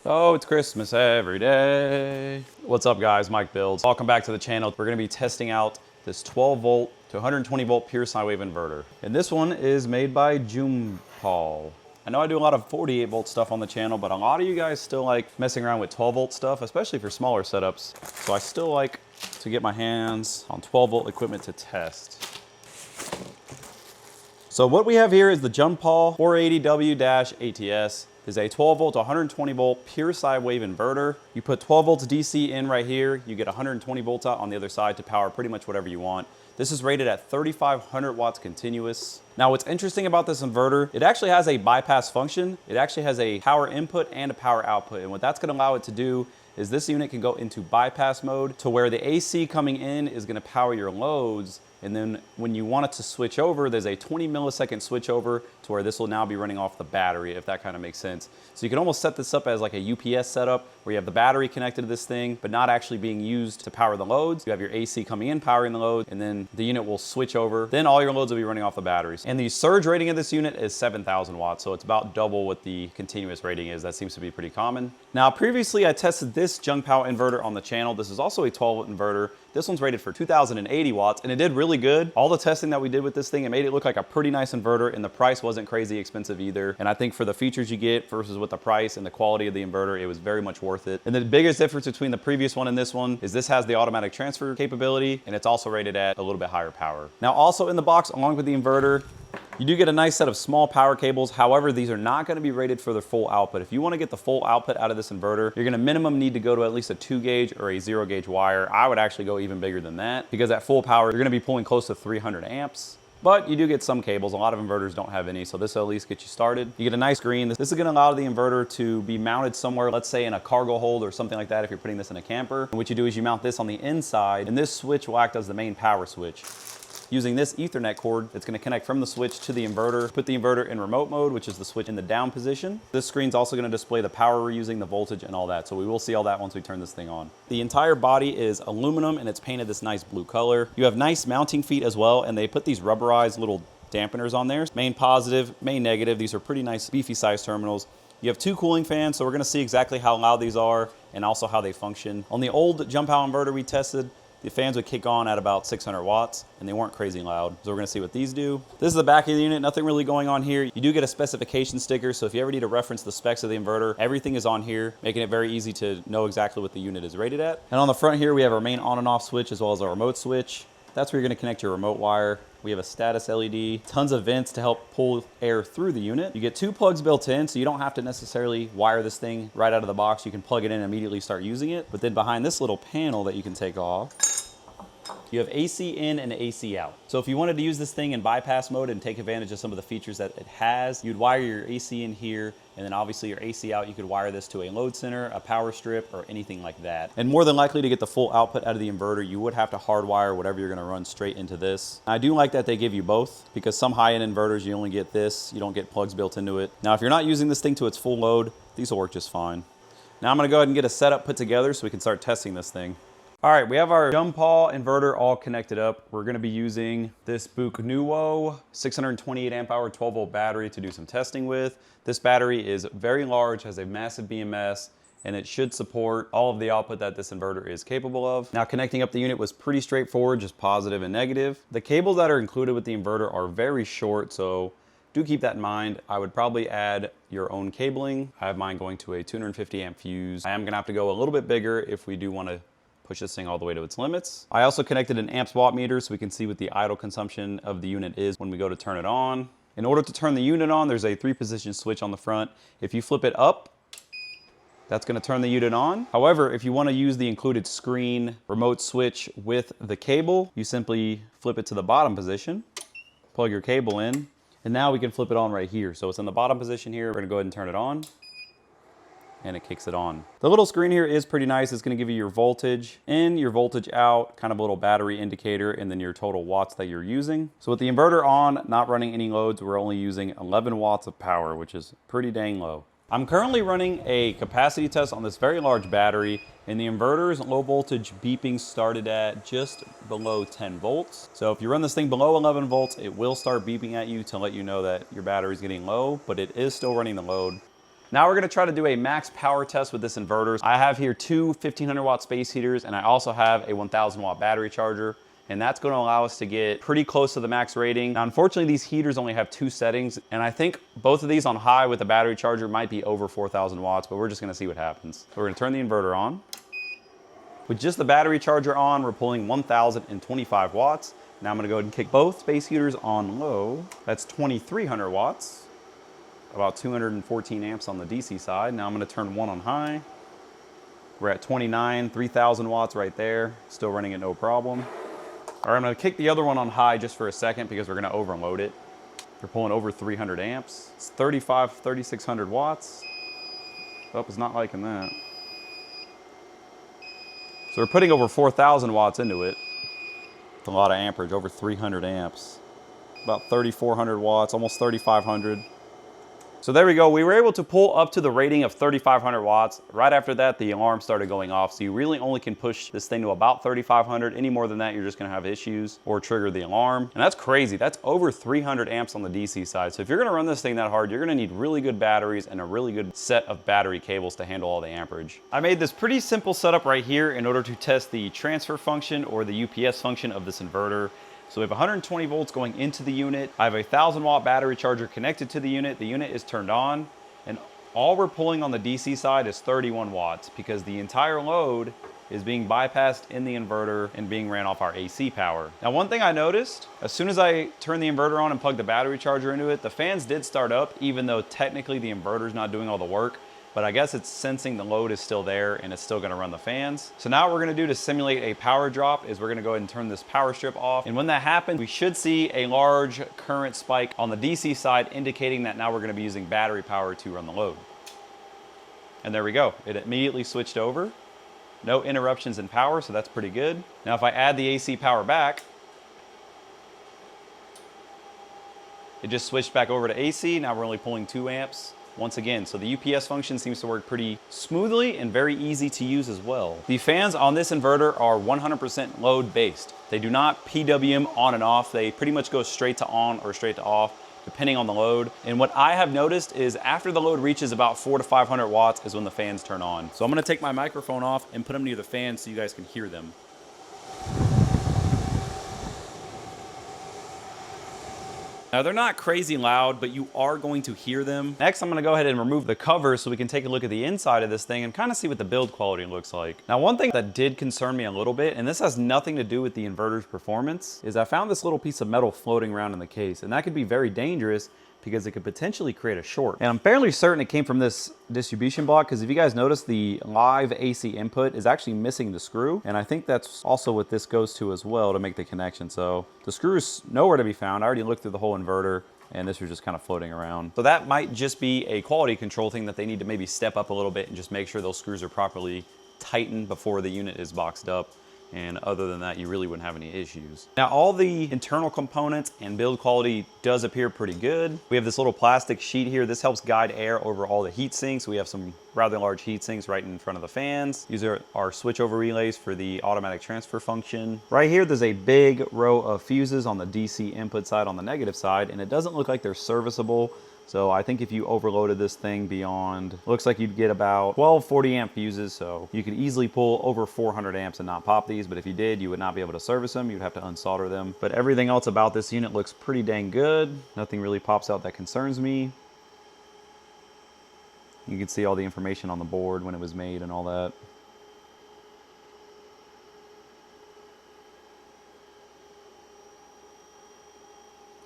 Oh, it's Christmas every day. What's up guys, Mike Builds. Welcome back to the channel. We're gonna be testing out this 12 volt to 120 volt pure sine wave inverter. And this one is made by Jumbpaw. I know I do a lot of 48 volt stuff on the channel, but a lot of you guys still like messing around with 12 volt stuff, especially for smaller setups. So I still like to get my hands on 12 volt equipment to test. So what we have here is the Jumbpaw 480W-ATS. Is a 12 volt to 120 volt pure sine wave inverter. You put 12 volts DC in right here, you get 120 volts out on the other side to power pretty much whatever you want. This is rated at 3,500 watts continuous. Now what's interesting about this inverter, it actually has a bypass function. It actually has a power input and a power output. And what that's gonna allow it to do is this unit can go into bypass mode to where the AC coming in is gonna power your loads. And then when you want it to switch over, there's a 20 millisecond switch over to where this will now be running off the battery, if that kind of makes sense. So you can almost set this up as like a UPS setup where you have the battery connected to this thing, but not actually being used to power the loads. You have your AC coming in, powering the load, and then the unit will switch over. Then all your loads will be running off the batteries. And the surge rating of this unit is 7,000 watts. So it's about double what the continuous rating is. That seems to be pretty common. Now, previously I tested this Jumbpaw inverter on the channel. This is also a 12 volt inverter. This one's rated for 2,080 watts and it did really good. All the testing that we did with this thing, it made it look like a pretty nice inverter and the price wasn't crazy expensive either. And I think for the features you get versus with the price and the quality of the inverter, it was very much worth it. And the biggest difference between the previous one and this one is this has the automatic transfer capability and it's also rated at a little bit higher power. Now also in the box along with the inverter, you do get a nice set of small power cables. However, these are not going to be rated for their full output. If you want to get the full output out of this inverter, you're going to minimum need to go to at least a 2 gauge or a 0 gauge wire. I would actually go even bigger than that because at full power, you're going to be pulling close to 300 amps. But you do get some cables. A lot of inverters don't have any, so this will at least get you started. You get a nice screen. This is going to allow the inverter to be mounted somewhere, let's say in a cargo hold or something like that if you're putting this in a camper. And what you do is you mount this on the inside, and this switch will act as the main power switch. Using this Ethernet cord, it's going to connect from the switch to the inverter, put the inverter in remote mode, which is the switch in the down position. This screen's also going to display the power we're using, the voltage and all that. So we will see all that once we turn this thing on. The entire body is aluminum and it's painted this nice blue color. You have nice mounting feet as well, and they put these rubberized little dampeners on there. Main positive, main negative. These are pretty nice beefy size terminals. You have 2 cooling fans, so we're going to see exactly how loud these are and also how they function. On the old Jumbpaw inverter we tested, the fans would kick on at about 600 watts and they weren't crazy loud. So we're gonna see what these do. This is the back of the unit, nothing really going on here. You do get a specification sticker, so if you ever need to reference the specs of the inverter, everything is on here, making it very easy to know exactly what the unit is rated at. And on the front here, we have our main on and off switch as well as our remote switch. That's where you're gonna connect your remote wire. We have a status LED, tons of vents to help pull air through the unit. You get 2 plugs built in, so you don't have to necessarily wire this thing right out of the box. You can plug it in and immediately start using it. But then behind this little panel that you can take off, you have AC in and AC out. So if you wanted to use this thing in bypass mode and take advantage of some of the features that it has, you'd wire your AC in here, and then obviously your AC out, you could wire this to a load center, a power strip, or anything like that. And more than likely to get the full output out of the inverter, you would have to hardwire whatever you're gonna run straight into this. I do like that they give you both because some high-end inverters, you only get this, you don't get plugs built into it. Now, if you're not using this thing to its full load, these will work just fine. Now I'm gonna go ahead and get a setup put together so we can start testing this thing. All right, we have our Jumbpaw inverter all connected up. We're gonna be using this Nuo 628 amp hour 12 volt battery to do some testing with. This battery is very large, has a massive BMS, and it should support all of the output that this inverter is capable of. Now, connecting up the unit was pretty straightforward, just positive and negative. The cables that are included with the inverter are very short, so do keep that in mind. I would probably add your own cabling. I have mine going to a 250 amp fuse. I am gonna have to go a little bit bigger if we do wanna push this thing all the way to its limits. I also connected an amps watt meter so we can see what the idle consumption of the unit is when we go to turn it on. In order to turn the unit on, there's a 3-position switch on the front. If you flip it up, that's gonna turn the unit on. However, if you wanna use the included screen remote switch with the cable, you simply flip it to the bottom position, plug your cable in, and now we can flip it on right here. So it's in the bottom position here. We're gonna go ahead and turn it on, and it kicks it on. The little screen here is pretty nice. It's gonna give you your voltage in, your voltage out, kind of a little battery indicator, and then your total watts that you're using. So with the inverter on, not running any loads, we're only using 11 watts of power, which is pretty dang low. I'm currently running a capacity test on this very large battery, and the inverter's low voltage beeping started at just below 10 volts. So if you run this thing below 11 volts, it will start beeping at you to let you know that your battery's getting low, but it is still running the load. Now we're gonna try to do a max power test with this inverter. I have here two 1500 watt space heaters, and I also have a 1000 watt battery charger. And that's gonna allow us to get pretty close to the max rating. Now, unfortunately, these heaters only have two settings, and I think both of these on high with the battery charger might be over 4000 watts, but we're just gonna see what happens. So we're gonna turn the inverter on. With just the battery charger on, we're pulling 1025 watts. Now I'm gonna go ahead and kick both space heaters on low. That's 2300 watts, about 214 amps on the DC side. Now I'm gonna turn one on high. We're at 29, 3000 watts right there. Still running it no problem. All right, I'm gonna kick the other one on high just for a second because we're gonna overload it. We're pulling over 300 amps. It's 3600 watts. Oh, it's not liking that. So we're putting over 4000 watts into it. It's a lot of amperage, over 300 amps. About 3400 watts, almost 3500. So there we go. We were able to pull up to the rating of 3500 watts. Right after that, the alarm started going off. So you really only can push this thing to about 3500. Any more than that, you're just gonna have issues or trigger the alarm. And that's crazy. That's over 300 amps on the DC side. So if you're gonna run this thing that hard, you're gonna need really good batteries and a really good set of battery cables to handle all the amperage. I made this pretty simple setup right here in order to test the transfer function or the UPS function of this inverter. So we have 120 volts going into the unit. I have a 1000 watt battery charger connected to the unit. The unit is turned on, and all we're pulling on the DC side is 31 watts because the entire load is being bypassed in the inverter and being ran off our AC power. Now, one thing I noticed, as soon as I turned the inverter on and plugged the battery charger into it, the fans did start up, even though technically the inverter's not doing all the work. But I guess it's sensing the load is still there and it's still gonna run the fans. So now what we're gonna do to simulate a power drop is we're gonna go ahead and turn this power strip off. And when that happens, we should see a large current spike on the DC side, indicating that now we're gonna be using battery power to run the load. And there we go. It immediately switched over. No interruptions in power, so that's pretty good. Now if I add the AC power back, it just switched back over to AC. Now we're only pulling 2 amps. Once again, so the UPS function seems to work pretty smoothly and very easy to use as well. The fans on this inverter are 100% load based. They do not PWM on and off. They pretty much go straight to on or straight to off, depending on the load. And what I have noticed is after the load reaches about 400 to 500 watts is when the fans turn on. So I'm gonna take my microphone off and put them near the fans so you guys can hear them. Now they're not crazy loud, but you are going to hear them. Next, I'm gonna go ahead and remove the cover so we can take a look at the inside of this thing and kind of see what the build quality looks like. Now, one thing that did concern me a little bit, and this has nothing to do with the inverter's performance, is I found this little piece of metal floating around in the case, and that could be very dangerous because it could potentially create a short. And I'm fairly certain it came from this distribution block because if you guys notice, the live AC input is actually missing the screw. And I think that's also what this goes to as well to make the connection. So the screw is nowhere to be found. I already looked through the whole inverter and this was just kind of floating around. So that might just be a quality control thing that they need to maybe step up a little bit and just make sure those screws are properly tightened before the unit is boxed up. And other than that, you really wouldn't have any issues. Now, all the internal components and build quality does appear pretty good. We have this little plastic sheet here. This helps guide air over all the heat sinks. We have some rather large heat sinks right in front of the fans. These are our switchover relays for the automatic transfer function. Right here, there's a big row of fuses on the DC input side on the negative side, and it doesn't look like they're serviceable. So I think if you overloaded this thing beyond, looks like you'd get about 12 40 amp fuses. So you could easily pull over 400 amps and not pop these. But if you did, you would not be able to service them. You'd have to unsolder them. But everything else about this unit looks pretty dang good. Nothing really pops out that concerns me. You can see all the information on the board when it was made and all that.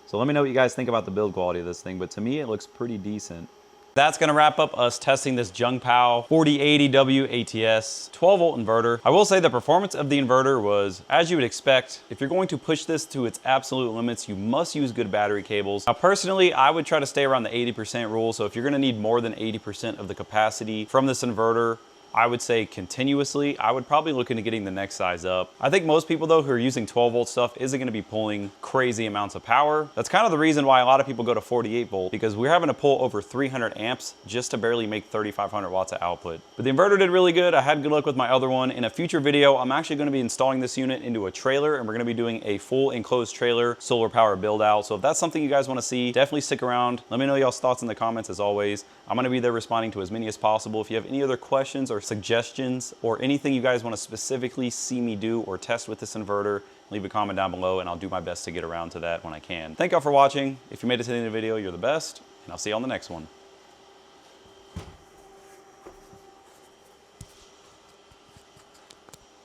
So let me know what you guys think about the build quality of this thing, but to me, it looks pretty decent. That's gonna wrap up us testing this Jumbpaw 4080W ATS 12 volt inverter. I will say the performance of the inverter was, as you would expect, if you're going to push this to its absolute limits, you must use good battery cables. Now personally, I would try to stay around the 80% rule. So if you're gonna need more than 80% of the capacity from this inverter, I would say continuously, I would probably look into getting the next size up. I think most people though who are using 12 volt stuff isn't gonna be pulling crazy amounts of power. That's kind of the reason why a lot of people go to 48 volt, because we're having to pull over 300 amps just to barely make 3,500 watts of output. But the inverter did really good. I had good luck with my other one. In a future video, I'm actually gonna be installing this unit into a trailer, and we're gonna be doing a full enclosed trailer solar power build out. So if that's something you guys wanna see, definitely stick around. Let me know y'all's thoughts in the comments as always. I'm gonna be there responding to as many as possible. If you have any other questions or suggestions or anything you guys wanna specifically see me do or test with this inverter, leave a comment down below and I'll do my best to get around to that when I can. Thank y'all for watching. If you made it to the end of the video, you're the best, and I'll see you on the next one.